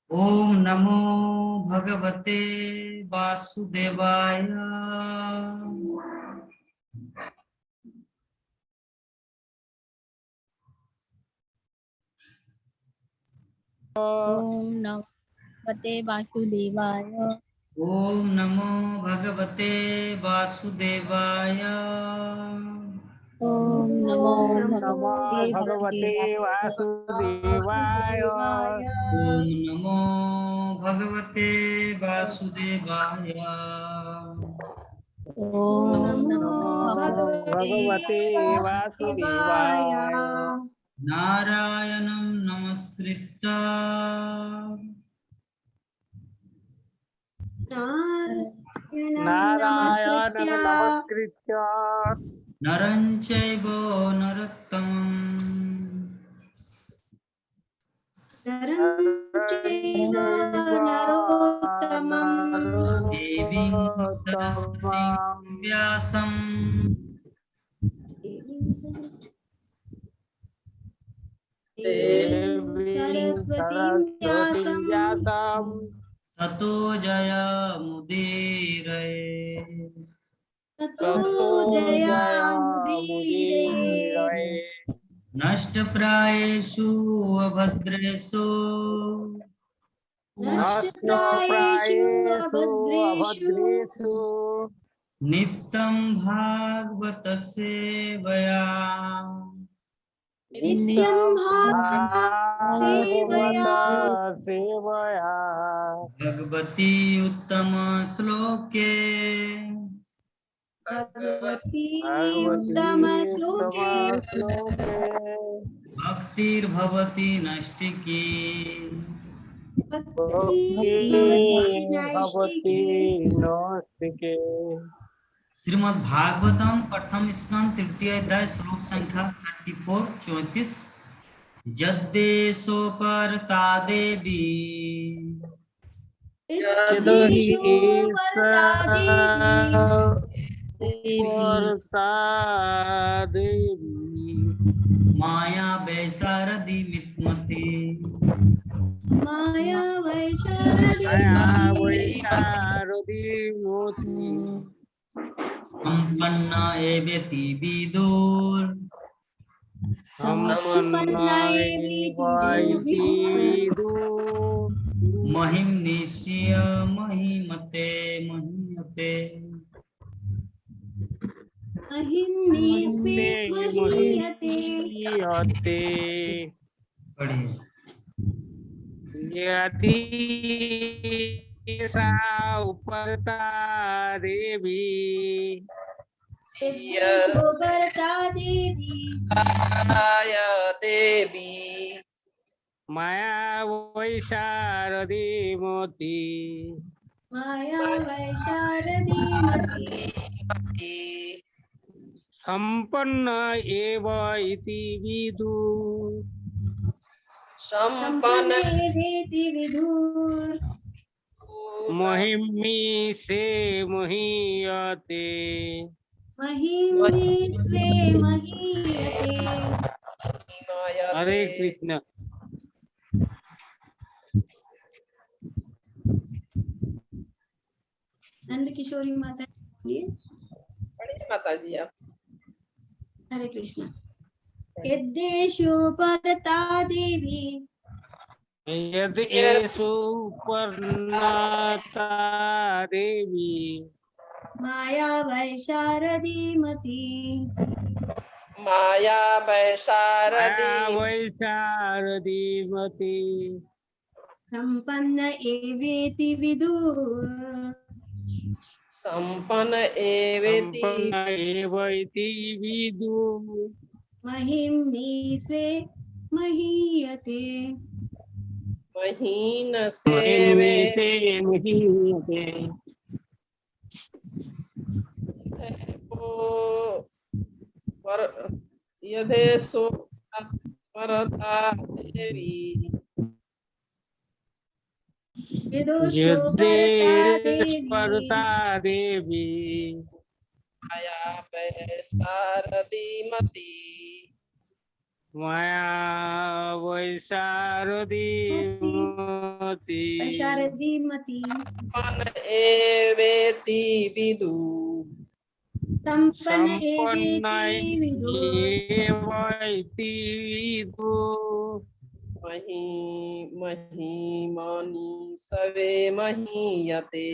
ओम नमो भगवते वासुदेवाय। ओम नमो भगवते वासुदेवाय। ओम नमो भगवते वासुदेवाय। ओम नमो नमो भगवते वासुदेवाय। ओम नमो भगवते वासुदेवाय। ओम ओम नमो नमो भगवते भगवते वासुदेवाय। नारायणं नमस्कृत्य नारायणं नमस्कृत्य नरं चैव नरोत्तमं नरं चैव देवीं सरस्वतीं नरोत्तमम् व्यासं देवीं सरस्वतीं व्यासं ततो जयमुदीरये। ततो जयमुदीरये। नष्टप्रायेषु अभद्रेषु नष्टप्रायेषु अभद्रेषु नित्यं भागवत सेवया नित्यं भागवत सेवया भगवती उत्तम श्लोके भगवती उत्तम श्लोके भक्तिर्भवति नष्टिकी। भक्तिर्भवति नौस्तिके। श्रीमद् भागवतम प्रथम स्कंद तृतीय अध्याय श्लोक संख्या 34-34। जद्देशोपरता देवी परता देवी माया वैशारदी मितमती माया वैशारदी मोती संपन्ना एवेति विदुर संपन्ना एवैति विदुः महिम निश्चय महिमते महिमते महीयते। पढ़िए। यदि सा उपरता देवी देवी माया वैशारदी मोती संपन्न एव इति विदुः संपन्न महिमी से महीयते। हरे कृष्ण। नंद किशोरी माता बोलिए। बड़ी माता जी आप। हरे कृष्ण। यद्देशो परता देवी यदेषु पर्णता देवी माया वैशारदीमती माया वैशारदी वैशारदीमती संपन्न एवेति विदुः संपन्न एवेति एवैति विदुः महिम्नि से महीयते महीन सेवे महीयते। पर यदेषु परता देवी परता देवी माया वैशारदीमती माया वैशारदी मती वैशारदीमती मन एवेति विदु संपन्न संपन्न एवेति विदुः एवैति विदु महीमनि सवे महीयते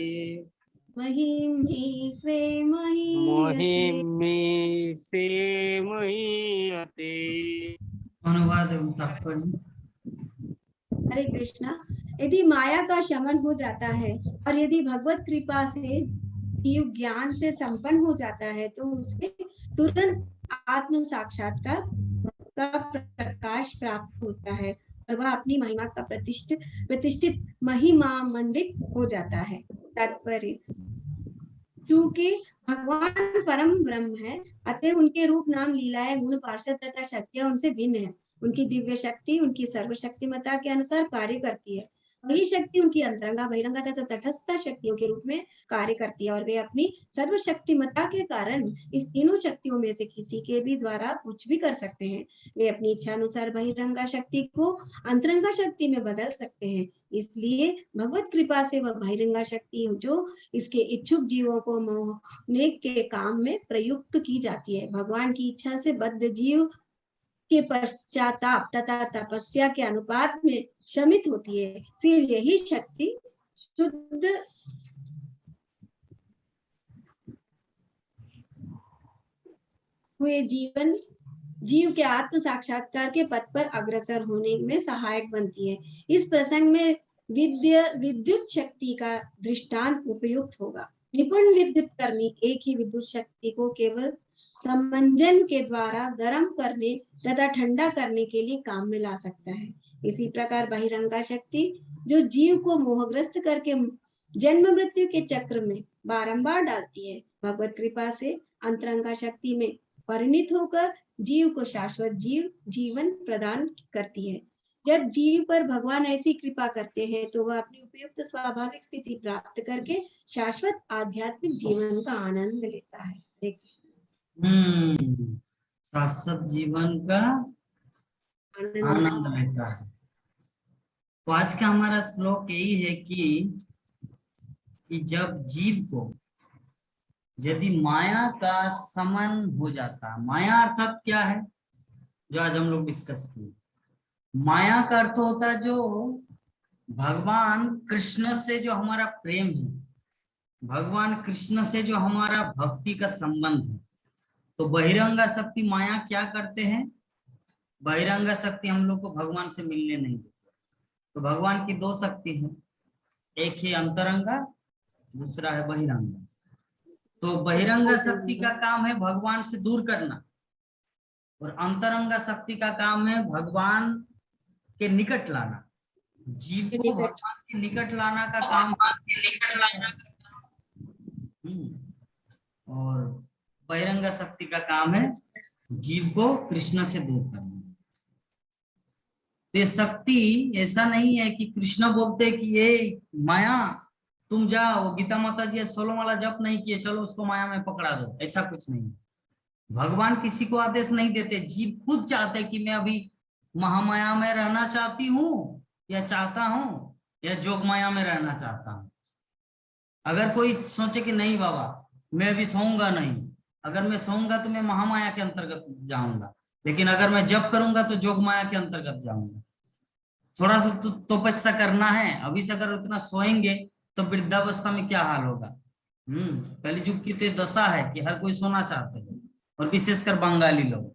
महीम्नि स्वे महीयते महिमी से महीयते। अनुवाद एवं तात्पर्य। हरे कृष्णा। यदि माया का शमन हो जाता है और यदि भगवत कृपा से जीव ज्ञान से संपन्न हो जाता है तो उसे तुरंत आत्म साक्षात्कार का प्रकाश प्राप्त होता है और वह अपनी महिमा का प्रतिष्ठित महिमा मंडित हो जाता है। तात्पर्य, क्योंकि भगवान परम ब्रह्म है, अतः उनके रूप नाम लीलाएं गुण पार्षद तथा शक्तियां उनसे भिन्न है। उनकी दिव्य शक्ति उनकी सर्वशक्तिमता के अनुसार कार्य करती है। वही शक्ति उनकी अंतरंगा बहिरंगा तथा तटस्थ शक्तियों के रूप में कार्य करती है और वे अपनी सर्वशक्तिमता के कारण इस तीनों शक्तियों में से किसी के भी द्वारा कुछ भी कर सकते हैं। वे अपनी इच्छा अनुसार बहिरंगा शक्ति को अंतरंगा शक्ति में बदल सकते हैं। इसलिए भगवत कृपा से वह बहिरंगा शक्ति जो इसके इच्छुक जीवों को मोहने के काम में प्रयुक्त की जाती है, भगवान की इच्छा से बद्ध जीव के पश्चाताप तथा तपस्या के अनुपात में शमित होती है। फिर यही शक्ति शुद्ध हुए जीव के आत्म साक्षात्कार के पथ पर अग्रसर होने में सहायक बनती है। इस प्रसंग में विद्युत शक्ति का दृष्टांत उपयुक्त होगा। निपुण विद्युत कर्मी एक ही विद्युत शक्ति को केवल समंजन के द्वारा गर्म करने तथा ठंडा करने के लिए काम में ला सकता है। इसी प्रकार बहिरंगा शक्ति जो जीव को मोहग्रस्त करके जन्म मृत्यु के चक्र में बारंबार डालती है, भगवत कृपा से अंतरंगा शक्ति में परिणित होकर जीव को शाश्वत जीवन प्रदान करती है। जब जीव पर भगवान ऐसी कृपा करते हैं तो वह अपनी उपयुक्त स्वाभाविक स्थिति प्राप्त करके शाश्वत आध्यात्मिक जीवन का आनंद लेता है। हरे कृष्ण। शाश्वत जीवन का आनंद लेता है। तो आज का हमारा श्लोक यही है कि जब जीव को यदि माया का समन हो जाता, माया अर्थात क्या है जो आज हम लोग डिस्कस किए। माया का अर्थ होता है जो भगवान कृष्ण से जो हमारा प्रेम है, भगवान कृष्ण से जो हमारा भक्ति का संबंध है। तो बहिरंगा शक्ति माया क्या करते हैं, बहिरंगा शक्ति हम लोग को भगवान से मिलने नहीं देते। तो भगवान की दो शक्ति है, एक है अंतरंगा, दूसरा है बहिरंगा। तो बहिरंगा शक्ति का काम है भगवान से दूर करना और अंतरंगा शक्ति का काम है भगवान के निकट लाना। जीव को भगवान के निकट लाना का काम और बहिरंगा शक्ति का काम है जीव को कृष्ण से दूर करना। ये शक्ति ऐसा नहीं है कि कृष्ण बोलते कि ये माया तुम जाओ, गीता माता जी 16 माला जप नहीं किए, चलो उसको माया में पकड़ा दो, ऐसा कुछ नहीं। भगवान किसी को आदेश नहीं देते, जीव खुद चाहते कि मैं अभी महामाया में रहना चाहती हूँ या चाहता हूँ या जोग माया में रहना चाहता हूँ। अगर कोई सोचे कि नहीं बाबा मैं अभी सोऊंगा नहीं, अगर मैं सोऊंगा तो मैं महामाया के अंतर्गत जाऊंगा, लेकिन अगर मैं जप करूंगा तो जोग माया के अंतर्गत जाऊंगा। थोड़ा सा तपस्या करना है, अभी से अगर उतना सोएंगे तो वृद्धावस्था में क्या हाल होगा। पहले युग की तो दशा है कि हर कोई सोना चाहते हैं, और विशेषकर बंगाली लोग।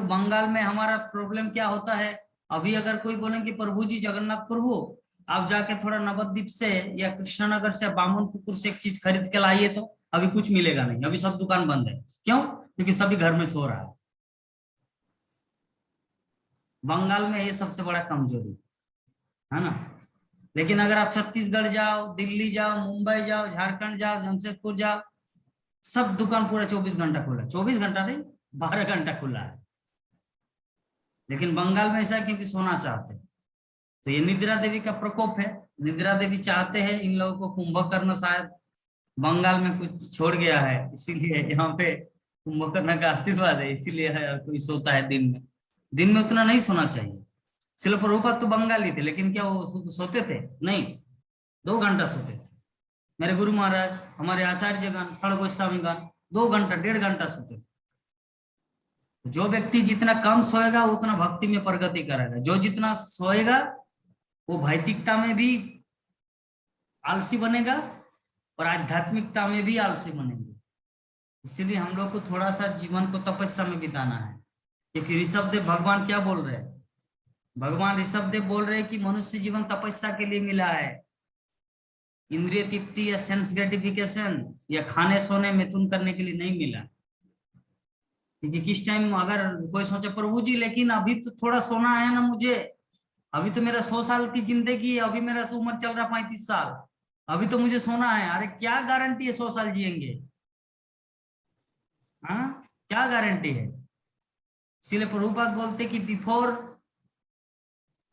बंगाल में हमारा प्रॉब्लम क्या होता है, अभी अगर कोई बोलेंगे प्रभु जी जगन्नाथ प्रभु आप जाके थोड़ा नवद्वीप से या कृष्णनगर से बामनपुकुर से एक चीज खरीद के लाइए, तो अभी कुछ मिलेगा नहीं, अभी सब दुकान बंद है। क्यों? क्योंकि सभी घर में सो रहा है। बंगाल में ये सबसे बड़ा कमजोरी है ना। लेकिन अगर आप छत्तीसगढ़ जाओ, दिल्ली जाओ, मुंबई जाओ, झारखंड जाओ, जमशेदपुर जाओ, सब दुकान पूरा 24 घंटा खुला है। 24 घंटा नहीं, 12 घंटा खुला है। लेकिन बंगाल में ऐसा है क्योंकि सोना चाहते हैं। तो ये निद्रा देवी का प्रकोप है। निद्रा देवी चाहते हैं इन लोगों को कुंभकर्ण शायद बंगाल में कुछ छोड़ गया है, इसीलिए यहाँ पे कुंभकर्ण करने का आशीर्वाद है, इसीलिए है कोई सोता है दिन में उतना नहीं सोना चाहिए। शिल प्रभुपाद तो बंगाली थे, लेकिन क्या वो सोते थे? नहीं, 2 घंटा सोते थे। मेरे गुरु महाराज, हमारे आचार्यगण, षड़ गोस्वामीगण 2 घंटा 1.5 घंटा सोते थे। जो व्यक्ति जितना कम सोएगा वो उतना भक्ति में प्रगति करेगा, जो जितना सोएगा वो भौतिकता में भी आलसी बनेगा और आध्यात्मिकता में भी आलसी बनेंगे। इसीलिए हम लोग को थोड़ा सा जीवन को तपस्या में बिताना है। क्योंकि ऋषभदेव भगवान क्या बोल रहे हैं? भगवान ऋषभदेव बोल रहे हैं कि मनुष्य जीवन तपस्या के लिए मिला है। इंद्रिय तृप्ति या सेंस ग्रेटिफिकेशन या खाने सोने मिथुन करने के लिए नहीं मिला। क्योंकि किस टाइम अगर कोई सोचे प्रभु जी लेकिन अभी तो थोड़ा सोना है ना मुझे, अभी तो मेरा 100 साल की जिंदगी है, अभी मेरा उम्र चल रहा 35 साल, अभी तो मुझे सोना है। अरे क्या गारंटी है 100 साल जिएंगे? हाँ, क्या गारंटी है? इसलिए प्रभुपाद बोलते कि बिफोर,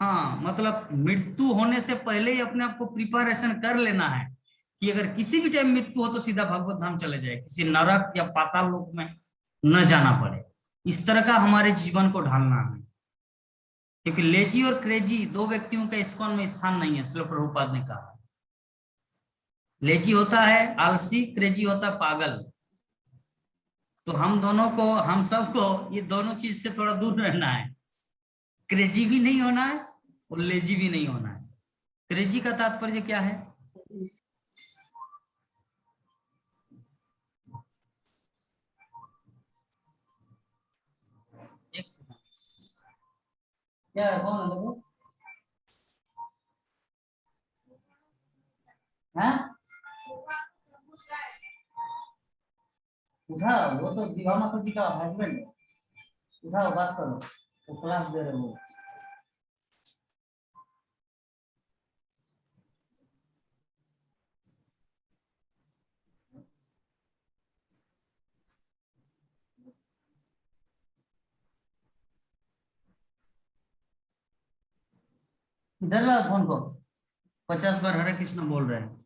हाँ मतलब मृत्यु होने से पहले ही अपने आप को प्रिपरेशन कर लेना है कि अगर किसी भी टाइम मृत्यु हो तो सीधा भगवत धाम चले जाए, किसी नरक या पाताल लोक में न जाना पड़े। इस तरह का हमारे जीवन को ढालना है। क्योंकि लेजी और क्रेजी 2 व्यक्तियों का इस्कॉन में स्थान नहीं है। श्रील प्रभुपाद ने कहा लेजी होता है आलसी, क्रेजी होता है पागल। तो हम दोनों को, हम सबको ये दोनों चीज से थोड़ा दूर रहना है। क्रेजी भी नहीं होना है और लेजी भी नहीं होना है। क्रेजी का तात्पर्य क्या है? एक सेकंड, क्या है? कौन है लोगों? हाँ, उठाओ, वो तो विवाह माता जी का हस्बैंड है। उठाओ, बात करो, तो क्लास दे रहे हो। इधर ला फोन को, 50 बार हरे कृष्ण बोल रहे हैं।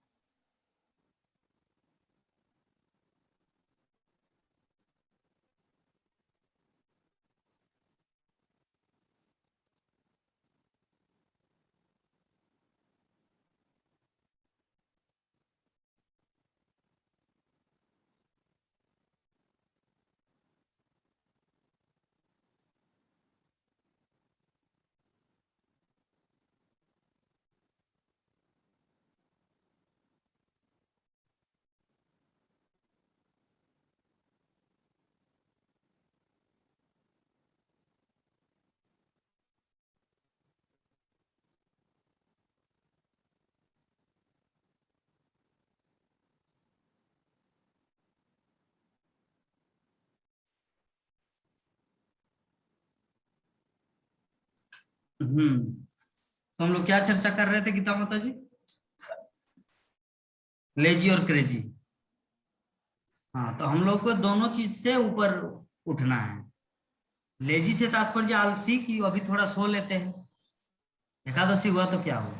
तो हम लोग क्या चर्चा कर रहे थे गीता माता जी? लेजी और क्रेजी। हाँ, तो हम लोग को दोनों चीज से ऊपर उठना है। लेजी से तात्पर्य आलसी की अभी थोड़ा सो लेते हैं, एकादशी हुआ तो क्या हुआ,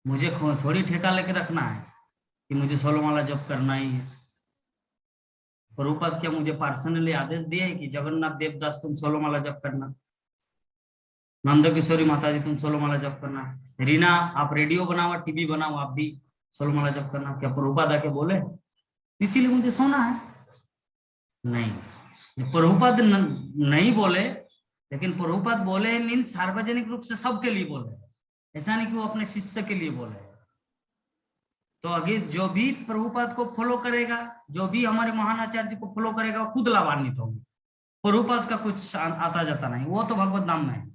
मुझे थोड़ी ठेका लेके रखना है कि मुझे 16 माला जप करना ही है। प्रभुपाद क्या मुझे पर्सनली आदेश दिए है कि जगन्नाथ देवदास तुम 16 माला जप करना, नंद किशोरी माता जी तुम 16 माला जप करना, रीना आप रेडियो बनाओ टीवी बनाओ आप भी 16 माला जप करना। क्या प्रभुपाद आके बोले इसीलिए मुझे सोना है? नहीं, प्रभुपाद नहीं बोले, लेकिन प्रभुपाद बोले मीन्स सार्वजनिक रूप से सबके लिए बोले, ऐसा नहीं कि वो अपने शिष्य के लिए बोले। तो आगे जो भी प्रभुपाद को फॉलो करेगा, जो भी हमारे महान आचार्य को फॉलो करेगा, वो खुद लाभान्वित होंगे। प्रभुपाद का कुछ आता जाता नहीं, वो तो भगवत धाम में है,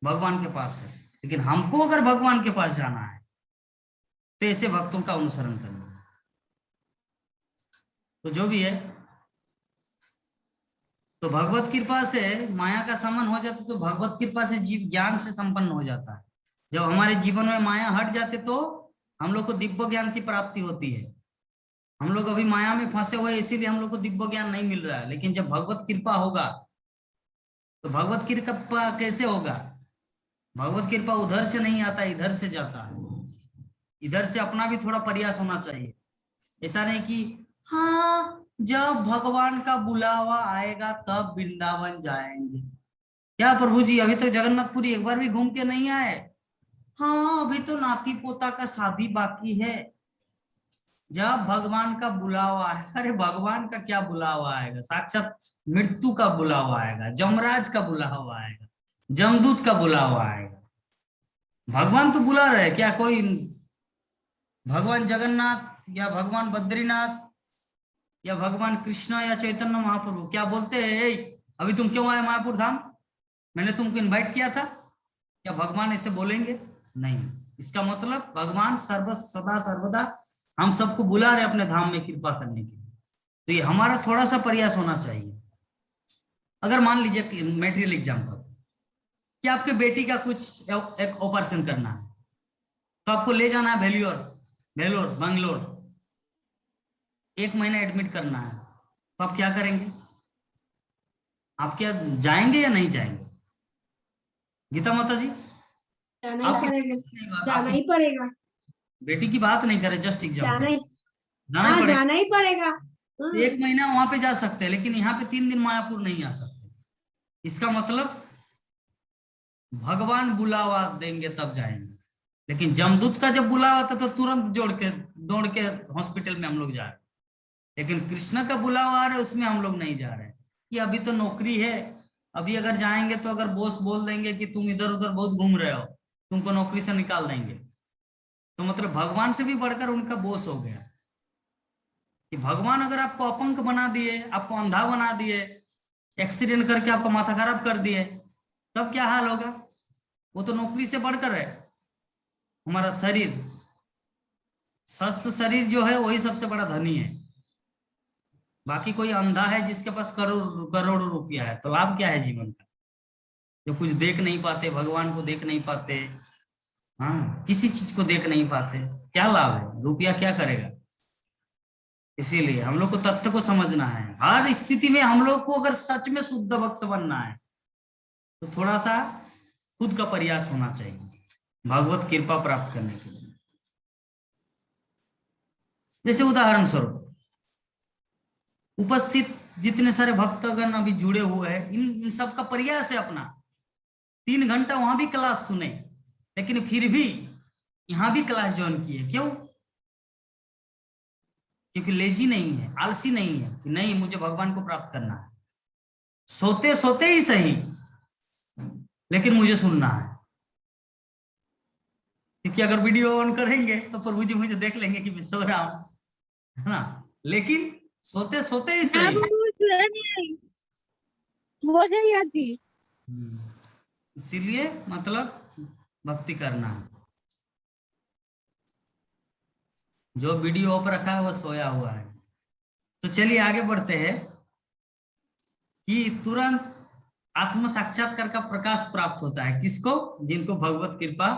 भगवान के पास है। लेकिन हमको अगर भगवान के पास जाना है तो ऐसे भक्तों का अनुसरण करना। तो जो भी है, तो भगवत कृपा से माया का समन हो जाता, तो भगवत कृपा से जीव ज्ञान से संपन्न हो जाता है। जब हमारे जीवन में माया हट जाते तो हम लोग को दिव्य ज्ञान की प्राप्ति होती है। हम लोग अभी माया में फंसे हुए, इसीलिए हम लोग को दिव्य ज्ञान नहीं मिल रहा है। लेकिन जब भगवत कृपा होगा, तो भगवत कृपा कैसे होगा? भगवत कृपा उधर से नहीं आता, इधर से जाता है। इधर से अपना भी थोड़ा प्रयास होना चाहिए। ऐसा नहीं कि हाँ जब भगवान का बुलावा आएगा तब वृंदावन जाएंगे। क्या प्रभु जी अभी तक जगन्नाथपुरी एक बार भी घूम के नहीं आए? हाँ, अभी तो नाती पोता का शादी बाकी है। जब भगवान का बुलावा है, अरे भगवान का क्या बुलावा आएगा, साक्षात मृत्यु का बुलावा आएगा, जमराज का बुलावा आएगा, जमदूत का बुलावा आएगा। भगवान तो बुला रहे, क्या कोई भगवान जगन्नाथ या भगवान बद्रीनाथ या भगवान कृष्णा या चैतन्य महाप्रभु क्या बोलते हैं, "ए, अभी तुम क्यों आए मायापुर धाम? मैंने तुमको इनवाइट किया था"? क्या भगवान ऐसे बोलेंगे? नहीं। इसका मतलब भगवान सदा सर्वदा हम सबको बुला रहे अपने धाम में कृपा करने के लिए। तो ये हमारा थोड़ा सा प्रयास होना चाहिए। अगर मान लीजिए मेटेरियल एग्जाम्पल कि आपके बेटी का कुछ एक ऑपरेशन करना है, तो आपको ले जाना है वेल्लोर बंगलोर, 1 महीना एडमिट करना है, तो आप क्या करेंगे? आप क्या जाएंगे या नहीं जाएंगे? गीता माता जी, जाना ही पड़ेगा, जाना ही पड़ेगा। बेटी की बात नहीं करे, जस्ट एग्जाम्पल, जाना ही पड़ेगा। 1 महीना वहां पे जा सकते हैं, लेकिन यहाँ पे 3 दिन मायापुर नहीं आ सकते। इसका मतलब भगवान बुलावा देंगे तब जाएंगे, लेकिन जमदूत का जब बुलावा था तो तुरंत दौड़ के हॉस्पिटल में हम लोग जा रहे। लेकिन कृष्ण का बुलावा आ रहा है, उसमें हम लोग नहीं जा रहे कि अभी तो नौकरी है, अभी अगर जाएंगे तो अगर बॉस बोल देंगे कि तुम इधर उधर बहुत घूम रहे हो, तुमको नौकरी से निकाल देंगे, तो मतलब भगवान से भी बढ़कर उनका बॉस हो गया। कि भगवान अगर आपको अपंग बना दिए, आपको अंधा बना दिए, एक्सीडेंट करके आपका माथा खराब कर दिए, तब क्या हाल होगा? वो तो नौकरी से बढ़कर है। हमारा शरीर, स्वस्थ शरीर जो है वही सबसे बड़ा धनी है। बाकी कोई अंधा है जिसके पास करोड़ों रुपया है, तो लाभ क्या है जीवन का? जो कुछ देख नहीं पाते, भगवान को देख नहीं पाते, हाँ, किसी चीज को देख नहीं पाते, क्या लाभ है? रुपया क्या करेगा? इसीलिए हम लोग को तथ्य को समझना है। हर स्थिति में हम लोग को अगर सच में शुद्ध भक्त बनना है तो थोड़ा सा खुद का प्रयास होना चाहिए भगवत कृपा प्राप्त करने के लिए। जैसे उदाहरण स्वरूप उपस्थित जितने सारे भक्तगण अभी जुड़े हुए हैं, इन सब का प्रयास है अपना 3 घंटा वहां भी क्लास सुने, लेकिन फिर भी यहां भी क्लास ज्वाइन किए। क्यों? क्योंकि लेजी नहीं है, आलसी नहीं है कि नहीं मुझे भगवान को प्राप्त करना है, सोते सोते ही सही, लेकिन मुझे सुनना है। क्योंकि अगर वीडियो ऑन करेंगे तो प्रभु जी मुझे देख लेंगे कि मैं सो रहा हूं, है ना, लेकिन सोते सोते ही सही। इसीलिए मतलब भक्ति करना है। जो वीडियो ऑफ रखा है वो सोया हुआ है। तो चलिए आगे बढ़ते हैं कि तुरंत आत्म साक्षात्कार का प्रकाश प्राप्त होता है किसको? जिनको भगवत कृपा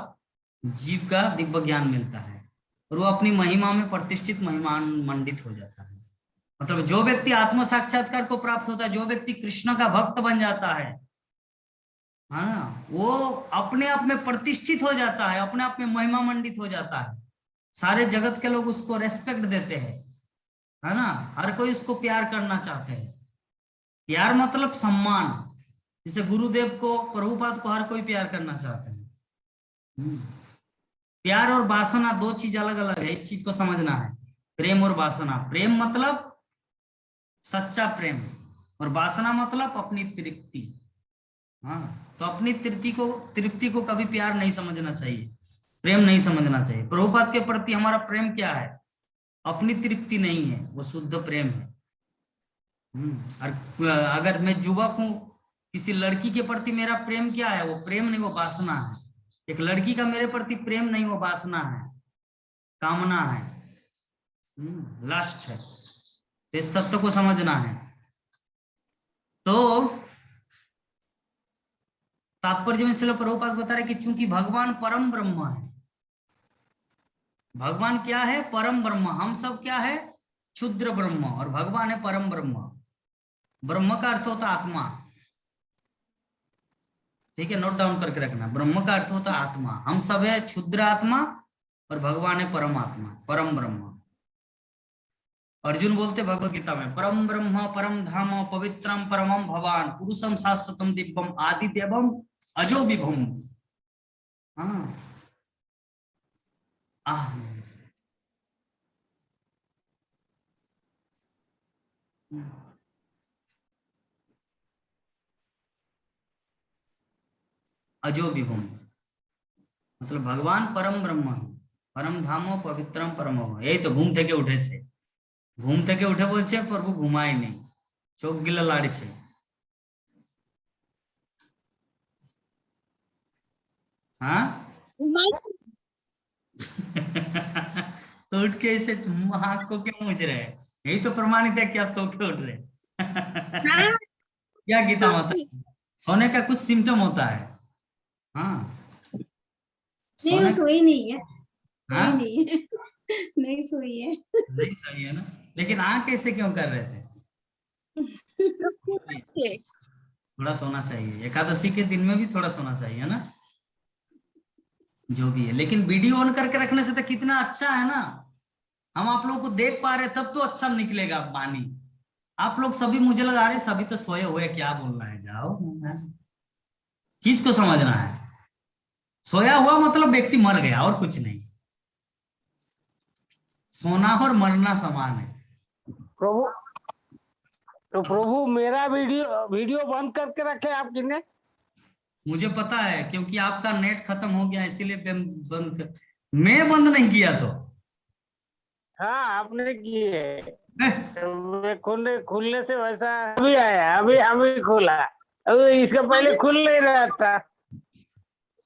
जीव का दिव्य ज्ञान मिलता है और वो अपनी महिमा में प्रतिष्ठित महिमान मंडित हो जाता है। मतलब जो व्यक्ति आत्म साक्षात्कार को प्राप्त होता है, जो व्यक्ति कृष्ण का भक्त बन जाता है, हाँ, वो अपने आप में प्रतिष्ठित हो जाता है, अपने आप में महिमा मंडित हो जाता है। सारे जगत के लोग उसको रेस्पेक्ट देते हैं, है ना, हर कोई उसको प्यार करना चाहते हैं। प्यार मतलब सम्मान। जैसे गुरुदेव को, प्रभुपाद को हर कोई प्यार करना चाहते हैं। प्यार और वासना 2 चीज अलग अलग है, इस चीज को समझना है। प्रेम और वासना। प्रेम मतलब सच्चा प्रेम और वासना मतलब अपनी तृप्ति। हाँ, तो अपनी तृप्ति को कभी प्यार नहीं समझना चाहिए, प्रेम नहीं समझना चाहिए। प्रभुपाद के प्रति हमारा प्रेम क्या है? अपनी तृप्ति नहीं है, वो शुद्ध प्रेम है। और अगर मैं युवक हूं, किसी लड़की के प्रति मेरा प्रेम क्या है? वो प्रेम नहीं, वो वासना है। एक लड़की का मेरे प्रति प्रेम नहीं, वो वासना है, कामना है, लस्ट है। इस तत्व को समझना है। तो तात्पर्य में श्रील प्रभुपाद बता रहे कि चूंकि भगवान परम ब्रह्म है, भगवान क्या है? परम ब्रह्म। हम सब क्या है? क्षुद्र ब्रह्म, और भगवान है परम ब्रह्म। ब्रह्म का अर्थ होता आत्मा, ठीक है, नोट डाउन करके रखना। ब्रह्म का अर्थ होता आत्मा। हम सब है क्षुद्र आत्मा और भगवान है परमात्मा, परम ब्रह्म। अर्जुन बोलते भगवत गीता में, परम ब्रह्म परम धाम पवित्रम परमम भवान पुरुषम शाश्वतम दिव्यम आदि देवम अजो विभुम। हाँ अजो विभुम मतलब भगवान परम ब्रह्म परम धामो पवित्रम परम। यही तो घूम थे उठे छे, घूम थे उठे बोल प्रभु घुमाए नहीं चौक गिला लाड़ी से। हाँ तो उठ के ऐसे हाथ को क्यों मुझ रहे? यही तो प्रमाणित है कि आप सो के उठ रहे। क्या गीता माता, सोने का कुछ सिम्टम होता है। हाँ नहीं वो सोई नहीं है, हाँ? सोई नहीं है नहीं सोई है। नहीं सही है ना, लेकिन आँख कैसे क्यों कर रहे थे? थोड़ा सोना चाहिए, एकादशी के दिन में भी थोड़ा सोना चाहिए ना, जो भी है। लेकिन वीडियो ऑन करके रखने से तो कितना अच्छा है ना, हम आप लोगों को देख पा रहे तब तो अच्छा निकलेगा वाणी। आप लोग सभी मुझे लगा रहे सभी तो सोए हुए, क्या बोलना है, जाओ चीज को समझना है। सोया हुआ मतलब व्यक्ति मर गया और कुछ नहीं। सोना और मरना समान है। प्रभु तो प्रभु मेरा वीडियो बंद करके रखे आप किसने? मुझे पता है क्योंकि आपका नेट खत्म हो गया इसीलिए मैं बंद नहीं किया तो। हाँ आपने किए। तो खुलने से वैसा अभी आया, अभी खुला, अभी इसका पहले खुल नहीं रहा था।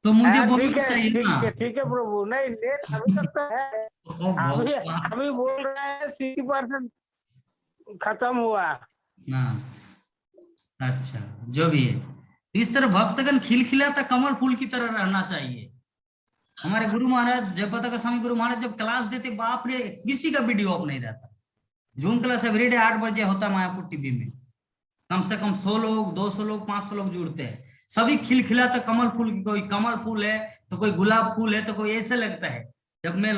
तो मुझे हाँ, बोलना चाहिए ना। ठीक है प्रभु। नहीं नेट अभी तक तो है, अभी बोल रहा है 60% खत्म हुआ। हाँ अच्छा, जो भी है, इस तरह भक्तगण खिलखिलाता कमल फूल की तरह रहना चाहिए। हमारे गुरु महाराज जयपताका स्वामी गुरु महाराज जब क्लास देते, बाप रे किसी का वीडियो ऑफ नहीं रहता। जूम क्लास एवरीडे 8 बजे होता मायापुर टीवी में, कम से कम 100 लोग 200 लोग 500 लोग जुड़ते हैं, सभी खिलखिलाता कमल फूल। कोई कमल फूल है तो कोई गुलाब फूल है तो कोई ऐसे लगता है। जब मैं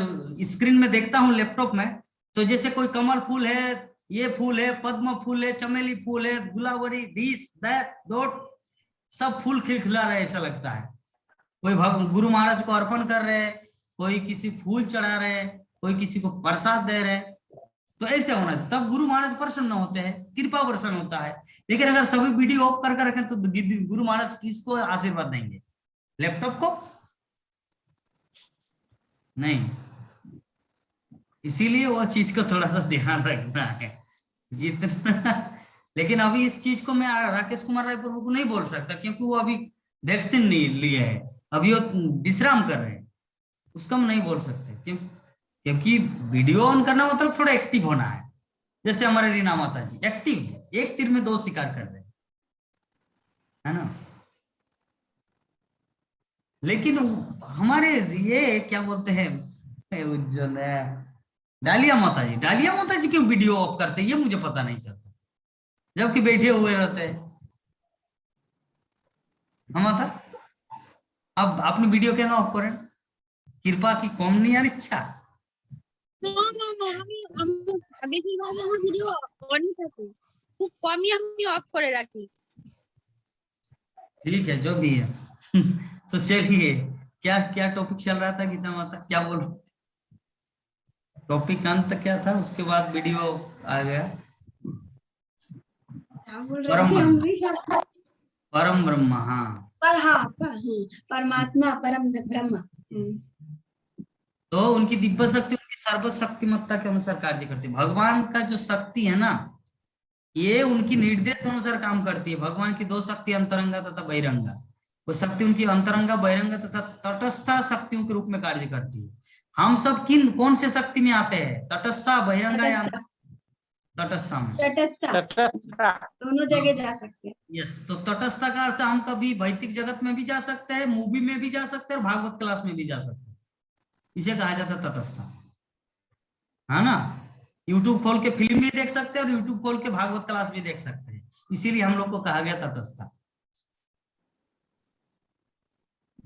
स्क्रीन में देखता हूँ लैपटॉप में, तो जैसे कोई कमल फूल है, ये फूल है, पद्म फूल है, चमेली फूल है, गुलाबरी दिस दैट डॉट, सब फूल खिलखिला रहे ऐसा लगता है। कोई गुरु महाराज को अर्पण कर रहे हैं, कोई किसी फूल चढ़ा रहे हैं, कोई किसी को प्रसाद दे रहे हैं। तो ऐसे होना चाहिए, तब गुरु महाराज प्रसन्न होते हैं, कृपा वर्षण होता है। लेकिन अगर सभी वीडियो ऑफ करके रखें तो गुरु महाराज किसको आशीर्वाद देंगे? लैपटॉप को नहीं। इसीलिए वो चीज को थोड़ा सा ध्यान रखना है जितना। लेकिन अभी इस चीज को मैं राकेश कुमार राय प्रभु को नहीं बोल सकता क्योंकि वो अभी वैक्सीन नहीं लिए है, अभी वो विश्राम कर रहे हैं, उसका हम नहीं बोल सकते। क्योंकि वीडियो ऑन करना मतलब थोड़ा एक्टिव होना है। जैसे हमारे रीना माता जी एक्टिव, एक तीर में 2 शिकार कर रहे है ना। लेकिन हमारे ये क्या बोलते हैं जो डालिया माता जी क्यों वीडियो ऑफ करते हैं, ये मुझे पता नहीं चलता, जबकि बैठे हुए रहते हैं। हम माता अब अपनी वीडियो क्या ना ऑफ करें, कृपा की कम नहीं यार इच्छा। ভিডিও অন থাকে, খুব কমই আমি অফ করে রাখি। ठीक है जो भी है। तो चलिए, क्या क्या टॉपिक चल रहा था गीता माता, क्या बोल रहे? टॉपिक अंत क्या था, उसके बाद वीडियो आ गया। परम ब्रह्म, हाँ परमात्मा परम ब्रह्म। तो उनकी दिव्य शक्ति उनकी सर्वशक्तिमत्ता के अनुसार कार्य करती है। भगवान का जो शक्ति है ना, ये उनकी निर्देश अनुसार काम करती है। भगवान की 2 शक्ति अंतरंगा तथा बहिरंगा, वो शक्ति उनकी अंतरंगा बहिरंगा तथा तटस्था शक्तियों के रूप में कार्य करती है। हम सब कौन से शक्ति में आते हैं, तटस्था बहिरंगा या तटस्था में? तटस्था दोनों जगह जा सकते हैं। यस, तो तटस्था का अर्थ हम कभी भौतिक जगत में भी जा सकते हैं, मूवी में भी जा सकते हैं और भागवत क्लास में भी जा सकते हैं। इसे कहा जाता है तटस्था, है ना। यूट्यूब खोल के फिल्म भी देख सकते हैं और यूट्यूब खोल के भागवत क्लास भी देख सकते हैं, इसीलिए हम लोग को कहा गया तटस्था।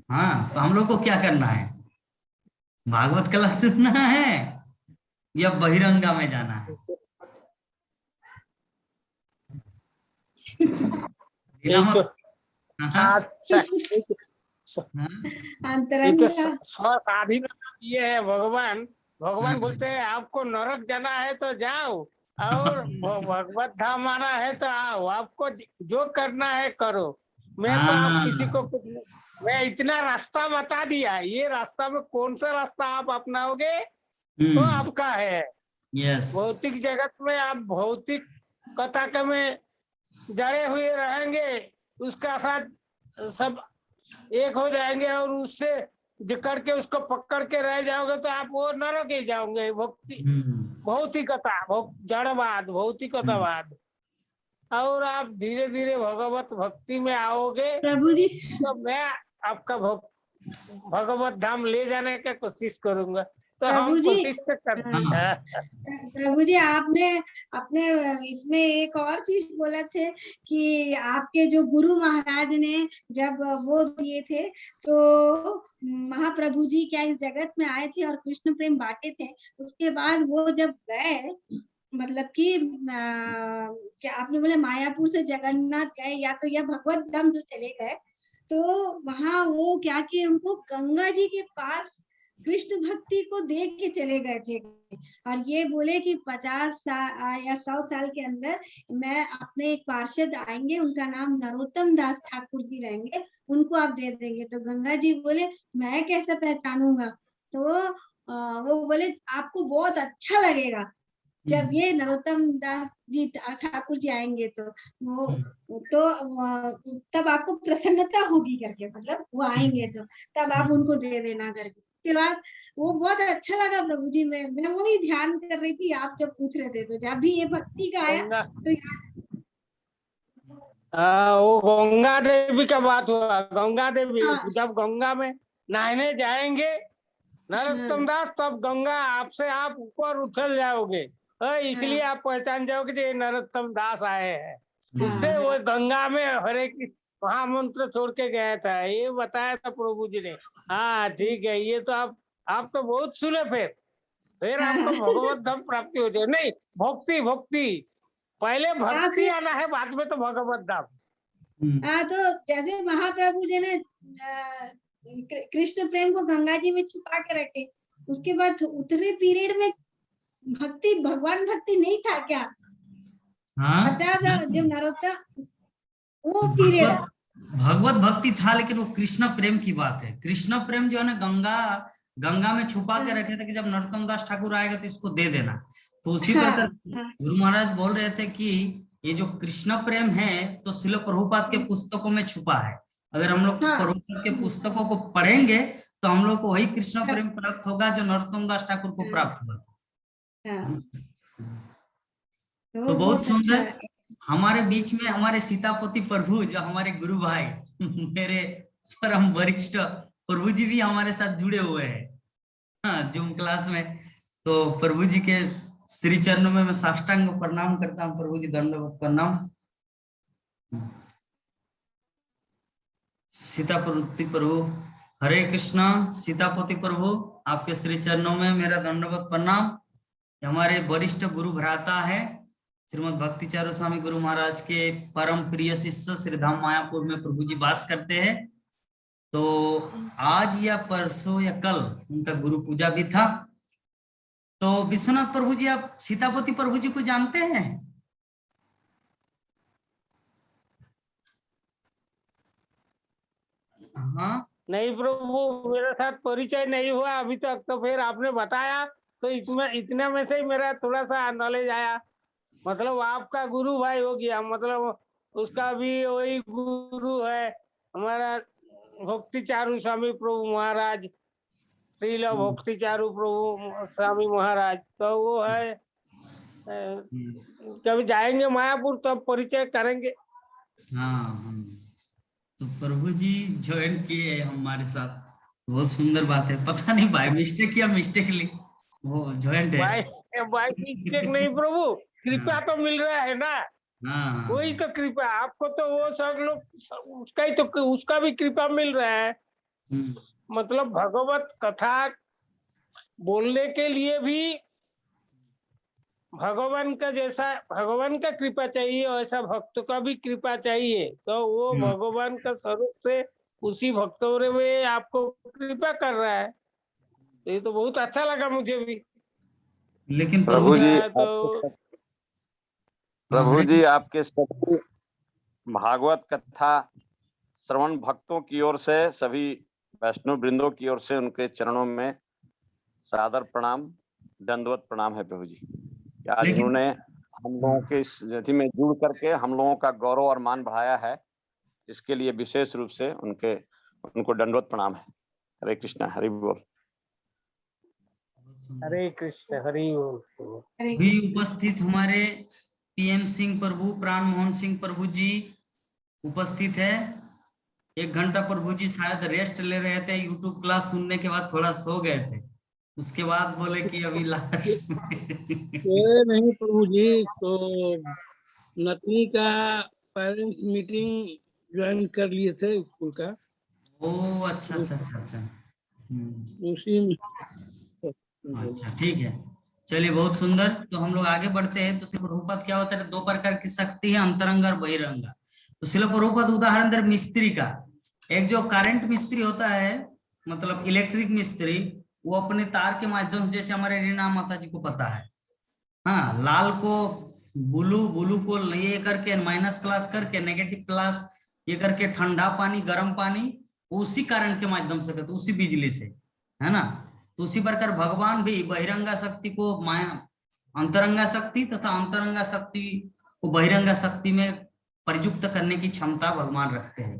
हाँ, तो हम लोग को क्या करना है, भागवत क्लास सुनना है या बहिरंगा में जाना है? ढीला एक तो मत। हाँ, अच्छा हाँ, अंतरंग एक स्वाधीनता दिए है भगवान। भगवान बोलते हैं आपको नरक जाना है तो जाओ, और भगवत धाम आना है तो आओ, आपको जो करना है करो। मैं तो आप किसी को कुछ नहीं, मैं इतना रास्ता बता दिया, ये रास्ता में कौन सा रास्ता आप अपनाओगे तो आपका है। यस, भौतिक जगत में आप भौतिक कथा में जड़े हुए रहेंगे, उसका साथ सब एक हो जाएंगे, और उससे जकड़ के उसको पकड़ के रह जाओगे तो आप वो नरक ही जाओगे। भक्ति भौतिकता, जड़वाद, भौतिकतावाद। और आप धीरे धीरे भगवत भक्ति में आओगे प्रभु जी, तो मैं आपका भगवत धाम ले जाने की कोशिश करूंगा। तो हम प्रभु जी, कोशिश तो करते हैं। प्रभु जी, आपने अपने इसमें एक और चीज बोला थे कि आपके जो गुरु महाराज ने जब वो दिए थे तो महाप्रभु जी क्या इस जगत में आए थे और कृष्ण प्रेम बांटे थे। उसके बाद वो जब गए, मतलब कि क्या आपने बोला मायापुर से जगन्नाथ गए या तो या भगवत धाम जो चले गए, तो वहां वो क्या कि उनको गंगा जी के पास कृष्ण भक्ति को देख के चले गए थे, और ये बोले कि 50 साल या 100 साल के अंदर मैं अपने एक पार्षद आएंगे, उनका नाम नरोत्तम दास ठाकुर जी रहेंगे, उनको आप दे देंगे। तो गंगा जी बोले मैं कैसे पहचानूंगा, तो वो बोले आपको बहुत अच्छा लगेगा जब ये नरोत्तम दास जी ठाकुर जी आएंगे, तो वो तब आपको प्रसन्नता होगी करके, मतलब वो आएंगे तो तब आप उनको दे देना करके। उसके बाद वो बहुत अच्छा लगा प्रभु जी, मैं वही ध्यान कर रही थी आप जब पूछ रहे थे, तो जब भी ये भक्ति का आया तो वो गंगा देवी का बात हुआ। गंगा देवी हाँ, जब गंगा में नहाने जाएंगे नरोत्तम दास, तब गंगा आपसे आप ऊपर उछल जाओगे, इसलिए आप पहचान जाओगे कि ये नरोत्तम दास आए हैं। उससे वो गंगा में हरे की महामंत्र छोड़ के गया था, ये बताया था प्रभु जी ने। हाँ ठीक है, ये तो आप तो बहुत सुने। फिर आपको भगवत धाम प्राप्ति हो जाए। नहीं, भक्ति भक्ति पहले भक्ति आना है, बाद में तो भगवत धाम। तो जैसे महाप्रभु जी ने कृष्ण प्रेम को गंगा जी में छुपा के रखे, उसके बाद उतने पीरियड में भक्ति, भगवान भक्ति नहीं था क्या? 50 जो नरोत्तम वो पीरियड भगवत भक्ति था, लेकिन वो कृष्ण प्रेम की बात है। कृष्ण प्रेम जो है ना, गंगा में छुपा के रखे थे कि जब नरोत्तम दास ठाकुर आएगा तो इसको दे देना। तो उसी प्रकार गुरु महाराज बोल रहे थे कि ये जो कृष्ण प्रेम है तो श्रील प्रभुपाद के पुस्तकों में छुपा है। अगर हम लोग प्रभुपाद के पुस्तकों को पढ़ेंगे तो हम लोग को वही कृष्ण प्रेम प्राप्त होगा जो नरोत्तम दास ठाकुर को प्राप्त हुआ। तो बहुत सुंदर। हमारे बीच में हमारे सीतापति प्रभु जो हमारे गुरु भाई मेरे परम वरिष्ठ प्रभु जी भी हमारे साथ जुड़े हुए हैं, हाँ, जूम क्लास में। तो प्रभु जी के श्री चरणों में मैं साष्टांग प्रणाम करता हूँ। प्रभु जी दंडवत प्रणाम। सीतापति प्रभु, हरे कृष्णा। सीतापति प्रभु, आपके श्री चरणों में मेरा दंडवत प्रणाम। हमारे वरिष्ठ गुरु भ्राता है श्रीमद भक्ति चारू स्वामी गुरु महाराज के परम प्रिय शिष्य श्री धाम मायापुर में प्रभु जी वास करते हैं। तो आज या परसों या कल उनका गुरु पूजा भी था। तो विश्वनाथ प्रभु जी, आप सीतापति प्रभु जी को जानते हैं? हाँ, नहीं प्रभु, मेरे साथ परिचय नहीं हुआ अभी तक। तो फिर आपने बताया तो इतने में से ही मेरा थोड़ा सा नॉलेज आया। मतलब आपका गुरु भाई हो गया, मतलब उसका भी वही गुरु है हमारा भक्ति चारू स्वामी प्रभु महाराज, श्रील भक्ति चारू प्रभु स्वामी महाराज। तो वो है, कभी जाएंगे मायापुर तब परिचय करेंगे। हाँ, तो प्रभु जी ज्वाइन किए हमारे साथ, बहुत सुंदर बात है। पता नहीं बाय मिस्टेक या मिस्टेकली वो ज्वाइंट है। बाय मिस्टेक नहीं प्रभु, कृपा तो मिल रहा है ना। हाँ, वही तो कृपा, आपको तो वो सब लोग उसका ही तो उसका भी कृपा मिल रहा है। मतलब भगवत कथा बोलने के लिए भी भगवान का जैसा भगवान का कृपा चाहिए वैसा भक्त का भी कृपा चाहिए, तो वो भगवान का स्वरूप से उसी भक्तों में आपको कृपा कर रहा है। तो ये तो बहुत अच्छा लगा मुझे भी। लेकिन प्रभु जी तो प्रभु जी आपके सभी भागवत कथा श्रवण भक्तों की ओर से, सभी वैष्णव वृंदों की ओर से उनके चरणों में सादर प्रणाम, दंडवत प्रणाम है प्रभु जी। आज लेकिन उन्होंने हम लोगों के इस जति में जुड़ करके हम लोगों का गौरव और मान बढ़ाया है, इसके लिए विशेष रूप से उनको दंडवत प्रणाम है। हरे कृष्णा, हरि बोल। हरे कृष्ण, हरि बोल। भी उपस्थित हमारे पीएम सिंह प्रभु, प्राण मोहन सिंह प्रभु जी उपस्थित है। 1 घंटा प्रभु जी शायद रेस्ट ले रहे थे, यूट्यूब क्लास सुनने के बाद थोड़ा सो गए थे, उसके बाद बोले कि अभी लास्ट ये नहीं प्रभु जी, तो नतनी का पेरेंट्स मीटिंग ज्वाइन कर लिए थे स्कूल का। ओ अच्छा अच्छा अच्छा अच्छा। उसी में अच्छा ठीक है, चलिए बहुत सुंदर। तो हम लोग आगे बढ़ते हैं। तो शिल प्रभुपाद क्या होता है, 2 प्रकार की शक्ति है, अंतरंगा और बहिरंगा। तो शिल प्रभुपाद उदाहरण दे मिस्त्री का, एक जो करंट मिस्त्री होता है, मतलब इलेक्ट्रिक मिस्त्री, वो अपने तार के माध्यम से, जैसे हमारे रीना माता जी को पता है, हाँ, लाल को ब्लू, ब्लू को ये करके माइनस प्लस करके नेगेटिव प्लस ये करके ठंडा पानी गर्म पानी उसी करंट के माध्यम से करते, उसी बिजली से, है ना। तो उसी प्रकार भगवान भी बहिरंगा शक्ति को माया अंतरंगा शक्ति तथा अंतरंगा शक्ति को बहिरंगा शक्ति में प्रयुक्त करने की क्षमता भगवान रखते हैं।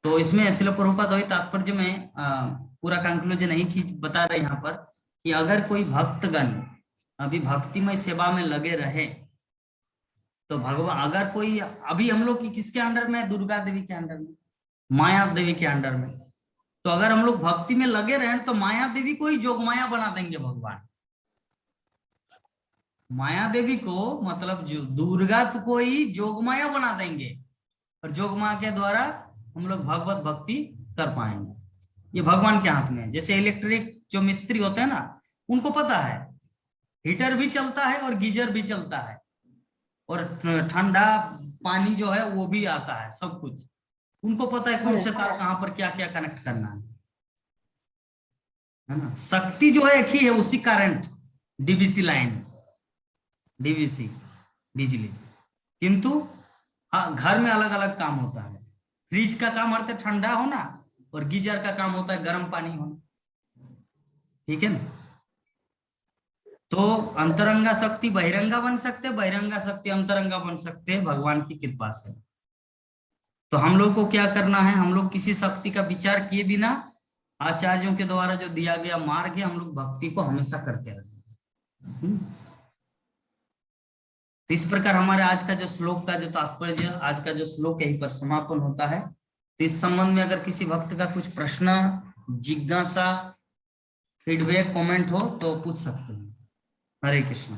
तो इसमें शिल प्रभुपाद वही तात्पर्य में पूरा कंक्लूजन यही चीज बता रहे यहाँ पर कि अगर कोई भक्तगण अभी भक्तिमय सेवा में लगे रहे तो भगवान, अगर कोई अभी हम लोग की किसके अंडर में, दुर्गा देवी के अंडर में, माया देवी के अंडर में, तो अगर हम लोग भक्ति में लगे रहे तो माया देवी को ही जोगमाया बना देंगे भगवान। माया देवी को मतलब जो दुर्गा को ही जोगमाया बना देंगे और जोगमाया के द्वारा हम लोग भगवत भक्ति कर पाएंगे। ये भगवान के हाथ में है। जैसे इलेक्ट्रिक जो मिस्त्री होते हैं ना, उनको पता है हीटर भी चलता है और गीजर भी चलता है और ठंडा पानी जो है वो भी आता है, सब कुछ उनको पता है कौन से तार कहां पर क्या क्या कनेक्ट करना है ना। शक्ति जो है एक ही है, उसी करंट डीवीसी लाइन, डीवीसी बिजली, किंतु घर में अलग अलग काम होता है। फ्रिज का काम होता है ठंडा होना और गीजर का काम होता है गर्म पानी होना, ठीक है ना। तो अंतरंगा शक्ति बहिरंगा बन सकते, बहिरंगा शक्ति अंतरंगा बन सकते हैं भगवान की कृपा से। तो हम लोग को क्या करना है, हम लोग किसी शक्ति का विचार किए बिना आचार्यों के द्वारा जो दिया गया मार्ग है, हम लोग भक्ति को हमेशा करते रहें। तो इस प्रकार हमारे आज का जो श्लोक का जो तात्पर्य, आज का जो श्लोक यहीं पर समापन होता है। तो इस संबंध में अगर किसी भक्त का कुछ प्रश्न, जिज्ञासा, फीडबैक, कमेंट हो तो पूछ सकते हैं। हरे कृष्ण।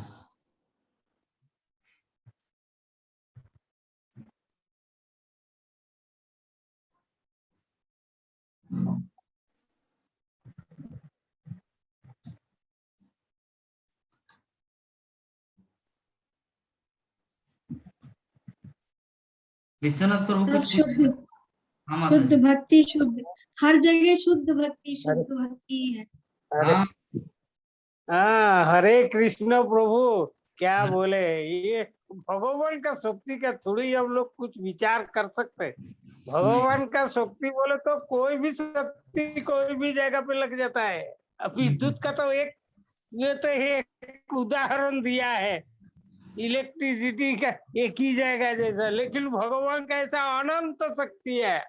विश्वनाथ प्रभु सब कुछ शुद्ध, हाँ माता शुद्ध जी। भक्ति, शुद्ध हर जगह शुद्ध भक्ति है। हाँ हाँ, हरे कृष्ण प्रभु। क्या बोले, ये भगवान का शक्ति का थोड़ी हम लोग कुछ विचार कर सकते। भगवान का शक्ति बोले तो कोई भी शक्ति कोई भी जगह पे लग जाता है। अब विद्युत का तो एक ये तो एक उदाहरण दिया है, इलेक्ट्रिसिटी का एक ही जगह जैसा, लेकिन भगवान का ऐसा अनंत शक्ति है।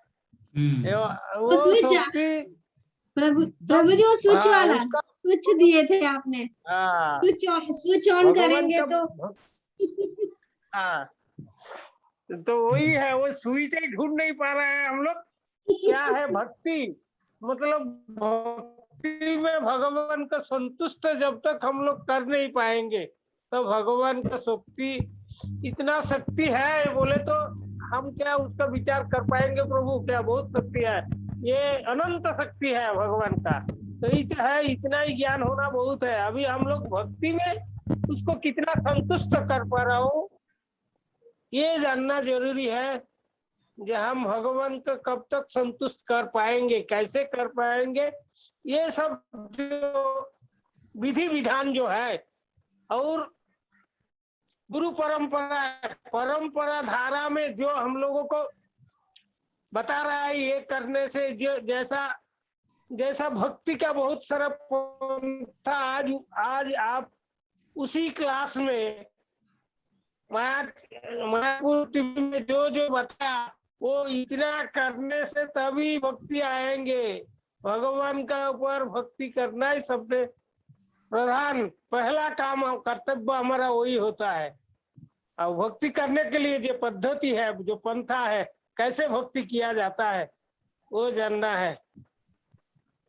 वो शक्ति प्रभु जी वो स्विच वाला उसका स्विच दिए थे आपने, स्विच ऑन करेंगे तो हाँ, तो वही है, वो स्विच ही ढूंढ नहीं पा रहे हैं हम लोग। क्या है भक्ति, मतलब भक्ति में भगवान का संतुष्ट जब तक हम लोग कर नहीं पाएंगे तो भगवान का शक्ति इतना शक्ति है बोले तो हम क्या उसका विचार कर पाएंगे। प्रभु क्या बहुत शक्ति है, ये अनंत शक्ति है भगवान का। तो है, इतना ही ज्ञान होना बहुत है। अभी हम लोग भक्ति में उसको कितना संतुष्ट कर पा रहा हूँ, ये जानना जरूरी है। जो हम भगवान को कब तक संतुष्ट कर पाएंगे, कैसे कर पाएंगे, ये सब जो विधि विधान जो है और गुरु परंपरा धारा में जो हम लोगों को बता रहा है, ये करने से जो जैसा भक्ति का बहुत सारा था, आज आप उसी क्लास में मायापुर टीवी में जो बताया, वो इतना करने से तभी भक्ति आएंगे। भगवान का ऊपर भक्ति करना ही सबसे प्रधान पहला काम, कर्तव्य हमारा वही होता है। और भक्ति करने के लिए जो पद्धति है, जो पंथा है, कैसे भक्ति किया जाता है, वो जानना है।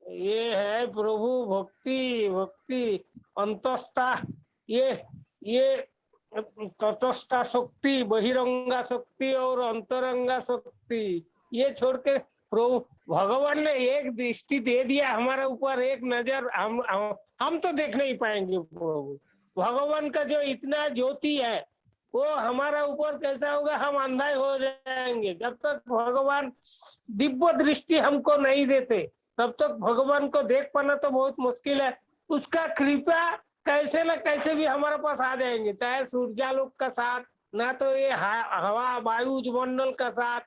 ये है प्रभु भक्ति अंतस्था, ये तटस्था शक्ति, बहिरंगा शक्ति और अंतरंगा शक्ति, ये छोड़ के प्रभु भगवान ने एक दृष्टि दे दिया हमारे ऊपर, एक नजर हम तो देख नहीं पाएंगे। प्रभु भगवान का जो इतना ज्योति है वो हमारा ऊपर कैसा होगा, हम अंधा हो जाएंगे। जब तक भगवान दिव्य दृष्टि हमको नहीं देते तब तक भगवान को देख पाना तो बहुत मुश्किल है। उसका कृपा कैसे न कैसे भी हमारे पास आ जाएंगे, चाहे सूर्यालोक का साथ, ना तो ये हवा वायु मंडल का साथ,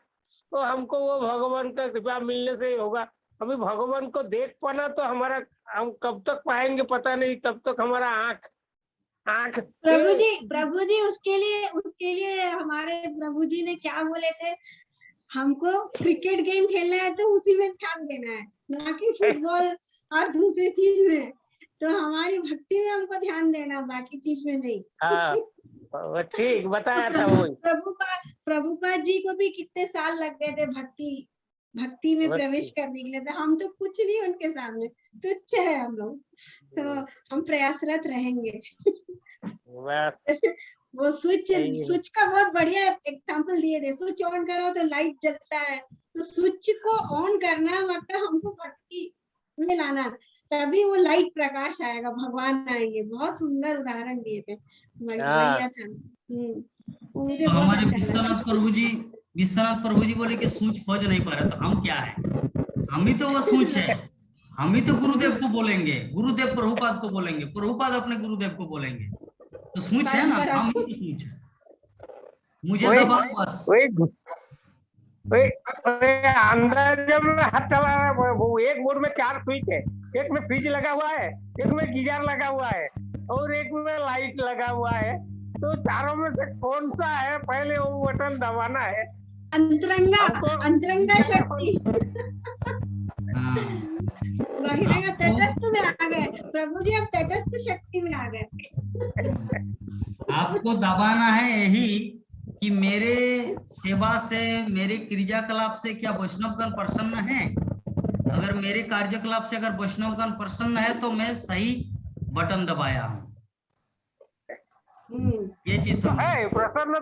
तो हमको वो भगवान का कृपा मिलने से ही होगा। अभी भगवान को देख पाना तो हमारा, हम कब तक पाएंगे पता नहीं, तब तक हमारा आंख प्रभु जी उसके लिए हमारे प्रभु जी ने क्या बोले थे, हमको क्रिकेट गेम खेलना है तो उसी में ध्यान देना है, ना कि फुटबॉल और दूसरी चीज में। तो हमारी भक्ति में हमको ध्यान देना, बाकी चीज में नहीं। हाँ, ठीक बताया था वो। प्रभुपाद जी को भी कितने साल लग गए थे भक्ति में प्रवेश करने के लिए, तो हम तो कुछ नहीं उनके सामने, तुच्छ है हम लोग। तो हम प्रयासरत रहेंगे। वो स्विच का बहुत बढ़िया एग्जांपल दिए थे, स्विच ऑन करो तो लाइट जलता है, तो स्विच को ऑन करना मतलब हमको भक्ति में लाना, तभी वो लाइट प्रकाश आएगा, भगवान आएंगे। बहुत सुंदर उदाहरण दिए थे, बढ़िया था। मुझे तो हमारे बहुत विश्वनाथ प्रभु जी बोले कि सूच खोज नहीं पा रहे, तो हम क्या है? हम ही तो वो सूच है। हम ही तो गुरुदेव को बोलेंगे, गुरुदेव प्रभुपाद को बोलेंगे, प्रभुपाद अपने गुरुदेव को बोलेंगे, तो सूच है ना, हम ही तो सूच है। मुझे दबाओ बस। अंदाज में हाथ चला रहा है वो। एक बोर्ड में 4 स्विच है, एक में फ्रिज लगा हुआ है, एक में गीजर लगा हुआ है और एक में लाइट लगा हुआ है। तो चारों में से कौन सा है, पहले वो बटन दबाना है। अंतरंगा शक्ति। बहिरंगा तटस्थ में आ गए प्रभु जी, अब तटस्थ शक्ति में आ गए। आपको दबाना है यही कि मेरे सेवा से, मेरे क्रियाकलाप से क्या वैष्णवगण प्रसन्न है। अगर मेरे कार्यकलाप से अगर वैष्णवगण प्रसन्न है तो मैं सही बटन दबाया हूँ। ये चीज है। प्रसन्न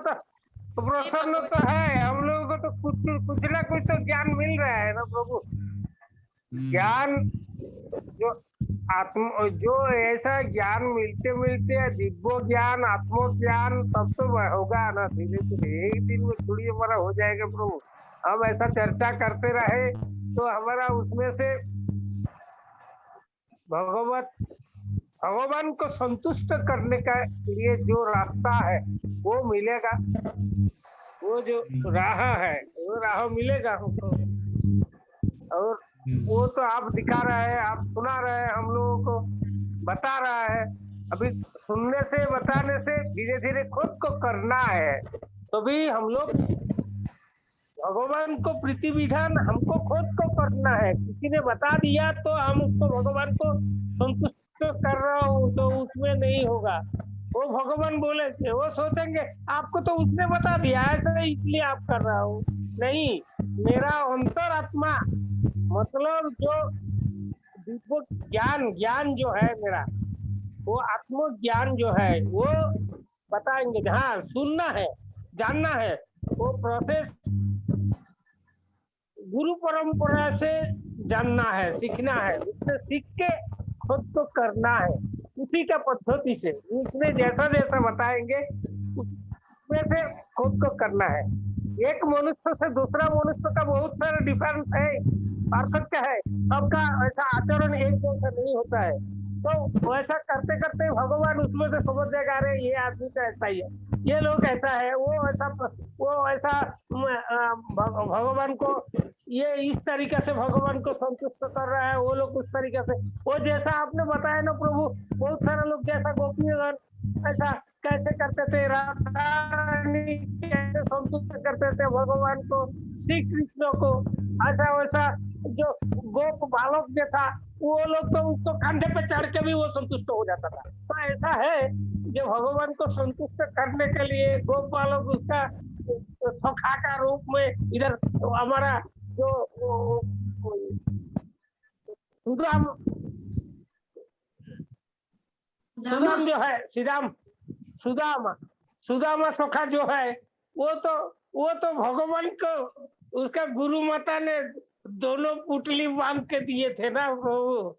तो है, हम लोगों को तो कुछ ना कुछ तो ज्ञान मिल रहा है ना प्रभु। ज्ञान जो ऐसा ज्ञान मिलते दिव्य ज्ञान, आत्मज्ञान, तब तो होगा ना धीरे धीरे। एक दिन में थोड़ी हमारा हो जाएगा प्रभु। हम ऐसा चर्चा करते रहे तो हमारा उसमें से भगवान को संतुष्ट करने का लिए जो रास्ता है वो मिलेगा, वो जो राह है वो राह मिलेगा हमको। और वो तो आप दिखा रहे हैं, आप सुना रहे हैं, हम लोगों को बता रहा है। अभी सुनने से, बताने से धीरे धीरे खुद को करना है, तो भी हम लोग भगवान को प्रीति विधान हमको खुद को करना है। किसी ने बता दिया तो हम उसको भगवान को संतुष्ट कर रहा हूँ तो उसमें नहीं होगा। वो भगवान बोले थे, वो सोचेंगे आपको तो उसने बता दिया ऐसा इसलिए आप कर रहा हूँ। नहीं, मेरा अंतरात्मा मतलब जो दिव्य ज्ञान जो है मेरा, वो आत्मज्ञान जो है वो बताएंगे। हाँ, सुनना है, जानना है, वो प्रोसेस गुरु परंपरा से जानना है, सीखना है, उससे सीख के खुद को करना है। उसी का पद्धति से उसमें जैसा जैसा बताएंगे उसमें से खुद को करना है। एक मनुष्य से दूसरा मनुष्य का बहुत सारा डिफरेंस है, पार्थक्य है, सबका ऐसा आचरण एक जैसा नहीं होता है। तो वैसा करते करते भगवान उसमें से समझ जाएगा, अरे ये आदमी तो ऐसा ही है, ये लोग ऐसा है, वो ऐसा भगवान को ये इस तरीके से भगवान को संतुष्ट कर रहा है, वो लोग उस तरीके से। वो जैसा आपने बताया ना प्रभु, बहुत सारे लोग जैसा गोपीगण ऐसा कैसे करते थे, राधा रानी कैसे संतुष्ट करते थे भगवान को, श्री कृष्ण को, ऐसा वैसा जो गोप बालक जो था वो लोग तो उसको कंधे पे चढ़ के भी वो संतुष्ट हो जाता था। तो ऐसा है जो भगवान को संतुष्ट करने के लिए गोप बालक उसका सखा का रूप में इधर हमारा जो सुदाम जो है सुदामा सखा जो है वो तो भगवान को उसका गुरु माता ने दोनों पुतली बांध के दिए थे ना प्रभु,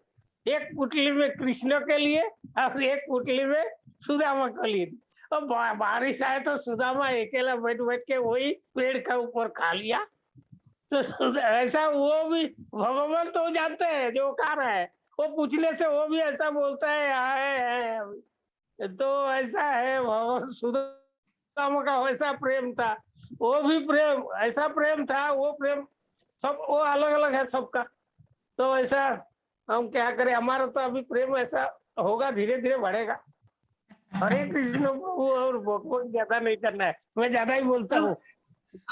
एक पुतली में कृष्ण के लिए और एक पुतली में सुदामा के लिए। और बारिश आए तो सुदामा अकेला बैठ बैठ के वही पेड़ के ऊपर खा लिया। तो ऐसा वो भी भगवान तो जानते हैं जो खा रहा है, वो पूछने से वो भी ऐसा बोलता है। तो ऐसा है भगवान सुदामा का वैसा प्रेम था, वो भी प्रेम ऐसा प्रेम था, वो प्रेम सब वो अलग अलग है सबका। तो ऐसा हम क्या करें, हमारा तो अभी प्रेम ऐसा होगा, धीरे धीरे बढ़ेगा। हरे कृष्ण प्रभु, और बहुत ज्यादा नहीं करना है, मैं ज्यादा ही बोलता हूँ।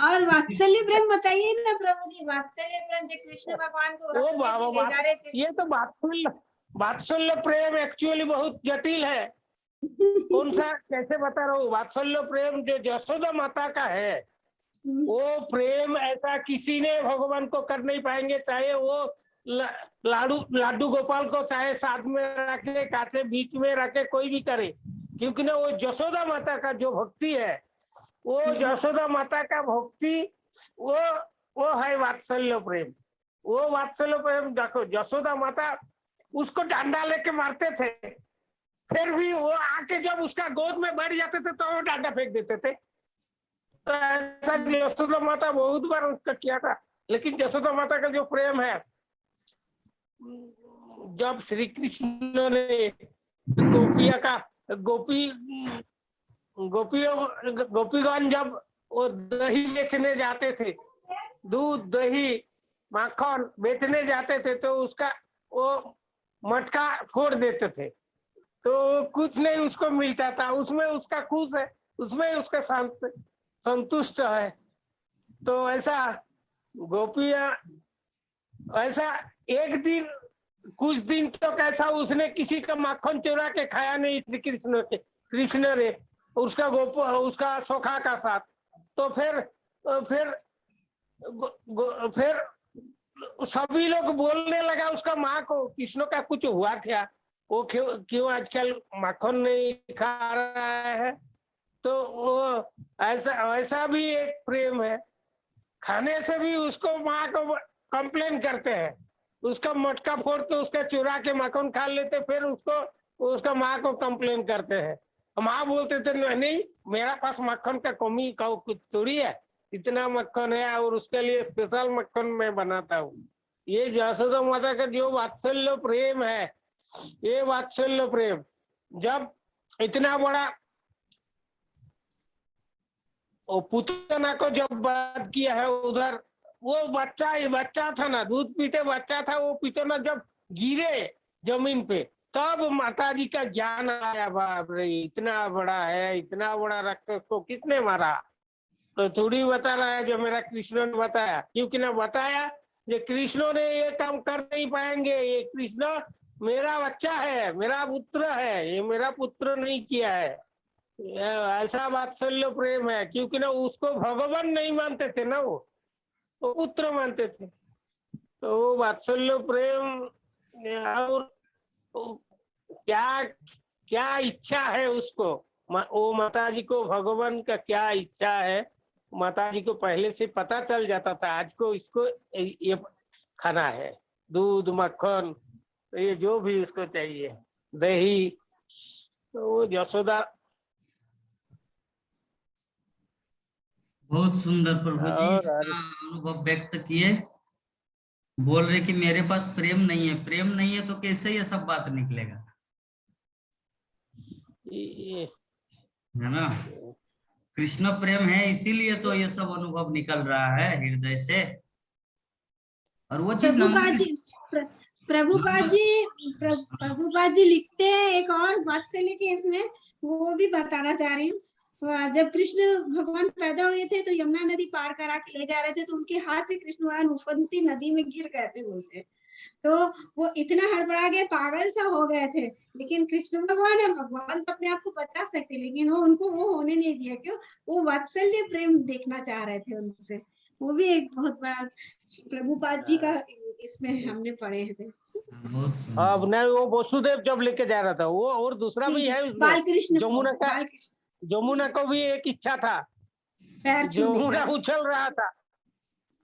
और वात्सल्य प्रेम बताइए ना प्रभु जी, वात्सल्य प्रेम जो कृष्ण भगवान को ले जा रहे थे। ये तो वात्सल्य प्रेम एक्चुअली बहुत जटिल है। कौन सा कैसे बता रहा हूँ, वात्सल्य प्रेम जो यशोदा माता का है वो प्रेम ऐसा किसी ने भगवान को कर नहीं पाएंगे, चाहे वो लाडू गोपाल को चाहे साथ में रखे, काचे बीच में रखे, कोई भी करे, क्योंकि ना वो यशोदा माता का जो भक्ति है, वो यशोदा माता का भक्ति वो है वात्सल्य प्रेम। वो वात्सल्य प्रेम देखो, यशोदा माता उसको डंडा लेके मारते थे, फिर भी वो आके जब उसका गोद में बैठ जाते थे तो वो डंडा फेंक देते थे। तो ऐसा यशोदा माता बहुत बार उसका किया था। लेकिन यशोदा माता का जो प्रेम है, जब श्री कृष्ण ने गोपीगण जब वो दही बेचने जाते थे, दूध दही माखन बेचने जाते थे, तो उसका वो मटका फोड़ देते थे, तो कुछ नहीं उसको मिलता था, उसमें उसका खुश है, उसमें उसका संतुष्ट है। तो ऐसा गोपियां ऐसा एक दिन कुछ दिन तो कैसा उसने किसी का माखन चुरा के खाया नहीं श्री कृष्ण ने उसका सखा का साथ। तो फिर सभी लोग बोलने लगा उसका माँ को, कृष्ण का कुछ हुआ क्या, वो क्यों आजकल माखन नहीं खा रहा है। तो वो ऐसा भी एक प्रेम है, खाने से भी उसको माँ को कंप्लेन करते हैं, उसका मटका फोड़ के उसका चुरा के माखन खा लेते, फिर उसका माँ को कंप्लेन करते हैं। माँ बोलते थे नहीं, मेरा पास मक्खन का कमी का कुछ थोड़ी है, इतना मक्खन है और उसके लिए स्पेशल मक्खन मैं बनाता हूँ। ये यशोदा माता का जो वात्सल्य प्रेम है, ये वात्सल्य प्रेम जब इतना बड़ा पुतना को जब बात किया है, उधर वो बच्चा था ना, दूध पीते बच्चा था, वो पुतना जब गिरे जमीन पे तब माता जी का ज्ञान आया, बाप रे इतना बड़ा है, इतना बड़ा राक्षस को किसने मारा। तो थोड़ी बता रहा है जो मेरा कृष्ण ने बताया, क्योंकि ना बताया जो कृष्ण ने ये काम कर नहीं पाएंगे, ये कृष्ण मेरा बच्चा है, मेरा पुत्र है, ये मेरा पुत्र नहीं किया है। ऐसा वात्सल्य प्रेम है, क्योंकि ना उसको भगवान नहीं मानते थे ना, वो पुत्र मानते थे। तो वो वात्सल्य प्रेम और क्या इच्छा है उसको, वो माता जी को भगवान का क्या इच्छा है, माता जी को पहले से पता चल जाता था, आज को इसको ये खाना है, दूध मक्खन, ये जो भी उसको चाहिए, दही तो वो यशोदा बहुत सुंदर प्रभु जी और अपना अनुभव व्यक्त किए। बोल रहे कि मेरे पास प्रेम नहीं है, प्रेम नहीं है तो कैसे ये सब बात निकलेगा, ये है ना। कृष्ण प्रेम है इसीलिए तो ये सब अनुभव निकल रहा है हृदय से। और वो चीज प्रभुपाद जी प्रभुपाद जी लिखते हैं एक और बात से लेके इसमें वो भी बताना चाह रही हूँ। जब कृष्ण भगवान पैदा हुए थे तो यमुना नदी पार करा के ले जा रहे थे तो उनके हाथ से कृष्ण भगवान उफनती नदी में गिर गए थे बोलते। तो वो इतना हड़बड़ा गए, पागल सा हो गए थे। लेकिन कृष्ण भगवान है, भगवान तो अपने आप को बचा सकते, लेकिन वो उनको वो होने नहीं दिया। क्यों? वो वात्सल्य प्रेम देखना चाह रहे थे उनसे। वो भी एक बहुत बड़ा प्रभुपाद जी का इसमें हमने पढ़े थे। बहुत सुंदर। अब नहीं, वो वसुदेव जब लेके जा रहा था वो, और दूसरा भी है उसमें। बालकृष्ण जमुना को भी एक इच्छा था, पैर छूने जमुना का। उछल रहा था,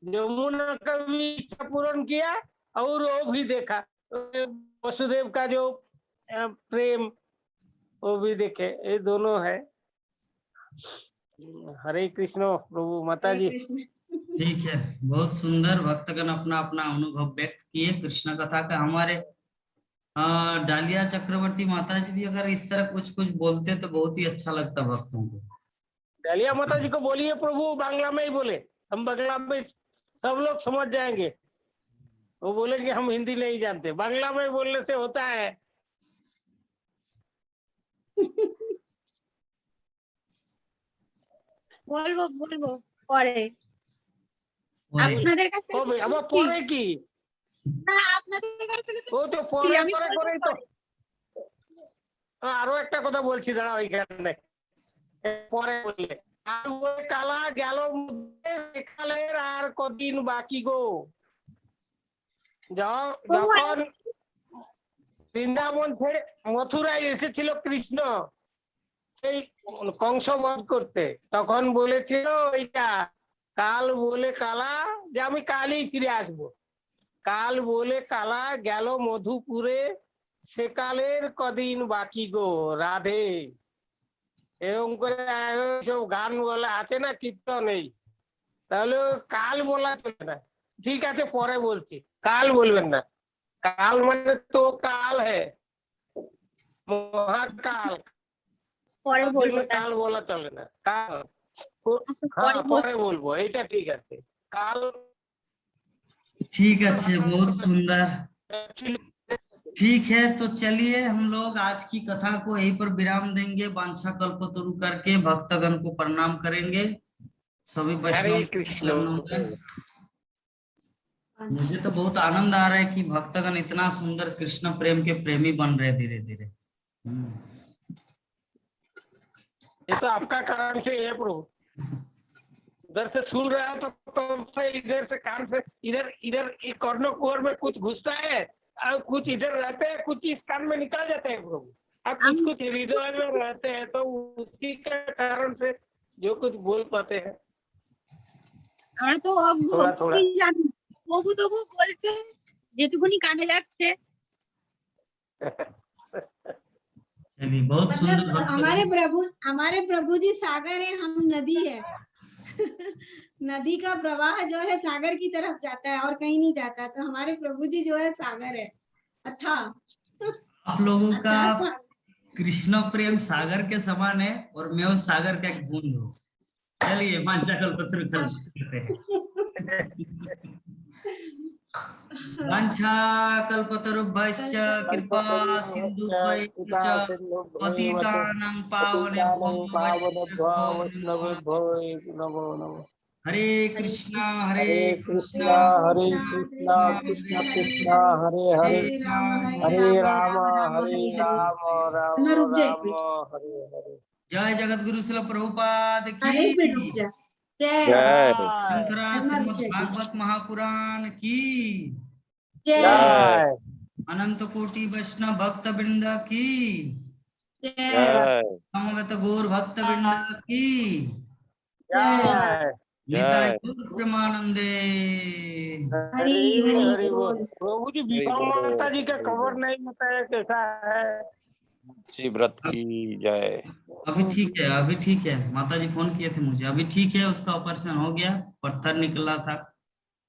जमुना का भी इच्छा पूर्ण किया और वो भी देखा। वसुदेव का जो प्रेम वो भी देखे, ये दोनों है। हरे कृष्ण प्रभु माता जी। ठीक है, बहुत सुंदर। भक्तगण अपना अपना अनुभव व्यक्त किए कृष्ण कथा का। हमारे डालिया चक्रवर्ती माता जी भी अगर इस तरह कुछ कुछ बोलते तो बहुत ही अच्छा लगता भक्तों को। डालिया माता जी को बोलिए प्रभु बांग्ला में ही बोले, हम बांग्ला में सब लोग समझ जाएंगे। वो बोलेंगे हम हिंदी नहीं जानते, बांग्ला में बोलने से होता है। বলবো পরে আপনাদের কাছে কবে আবার পরে কি? না আপনাদের কাছে ও তো পরে আমি পরে করেই তো। আরো একটা কথা বলছি, দাঁড়াও এখানে পরে বললে। আর ওই কালা গেল কালের আর কদিন বাকি গো। যখন বৃন্দাবন ছেড়ে মথুরায় এসেছিল কৃষ্ণ সেই কংস বধ করতে, তখন বলেছিল ওইটা কাল বলে কালা যে আমি কালই ফিরে আসবো। কাল বলে কালা গেল মধুপুরে সেকালের কদিন বাকি গো রাধে। এরকম করে সব গান বলা আছে না, কীর্তনেই। তাহলে কাল বলা চলে না। ঠিক আছে পরে বলছি, কাল বলবেন না। কাল মানে তো কাল হ্যাঁ, মহাকাল। পরে বলবো। কাল বলা চলে না, কাল হ্যাঁ পরে বলবো, এইটা ঠিক আছে। কাল ठीक है, बहुत सुंदर। ठीक है, तो चलिए हम लोग आज की कथा को यहीं पर विराम देंगे। वांछा कल्पतरु करके भक्तगण को प्रणाम करेंगे। सभी वैष्णव चरणों में। मुझे तो बहुत आनंद आ रहा है कि भक्तगण इतना सुंदर कृष्ण प्रेम के प्रेमी बन रहे धीरे धीरे। ये तो आपका कारण से है प्रभु। उधर से सुन रहा है तो इधर से कान से इधर इधर कॉर्नर कोर में कुछ घुसता है और कुछ इधर रहते हैं, कुछ इस कान में निकल जाते हैं प्रभु। और कुछ कुछ हृदय में रहते हैं, तो उसी के कारण से जो कुछ बोल पाते हैं। আমরা তো थोड़ा थोड़ा তবু তবু বলছে যেটুকুনি কানে যাচ্ছে। चलिए, बहुत सुंदर। हमारे प्रभु जी सागर है, हम नदी है। नदी का प्रवाह जो है सागर की तरफ जाता है और कहीं नहीं जाता। तो हमारे प्रभु जी जो है सागर है, अथाह। आप लोगों का कृष्ण प्रेम सागर के समान है और मैं उस सागर का एक बूंद हूँ। चलिए वांछा कल्पतरु करते हैं। वांछा कल्पतरुभ्यश्च कृपा सिन्धुभ्यश्च पतितानां पावनेभ्यो नमो नमो। हरे कृष्णा हरे कृष्णा हरे कृष्णा कृष्ण कृष्ण हरे हरे, हरे राम राम राम हरे हरे। जय जगत गुरु श्रील प्रभुपाद की जय। श्रीमद् भागवत महापुराण की जय। अनंत कोटि वैष्णव भक्त वृंद की समवेत गौर भक्त वृंद की जय। निताय गौर प्रेमानंदे। हरि हरि बोल। प्रभु जी विभा माता जी का कवर नहीं बताया कैसा है। जी व्रत की जय। अभी ठीक है, अभी ठीक है। माता जी फोन किए थे मुझे, अभी ठीक है, उसका ऑपरेशन हो गया, पत्थर निकला था,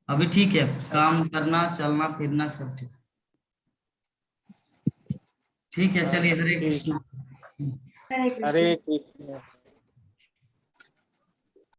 अभी ठीक है, काम करना चलना फिरना सब ठीक। ठीक है, चलिए, हरे कृष्णा। हरे कृष्ण। हरे कृष्ण।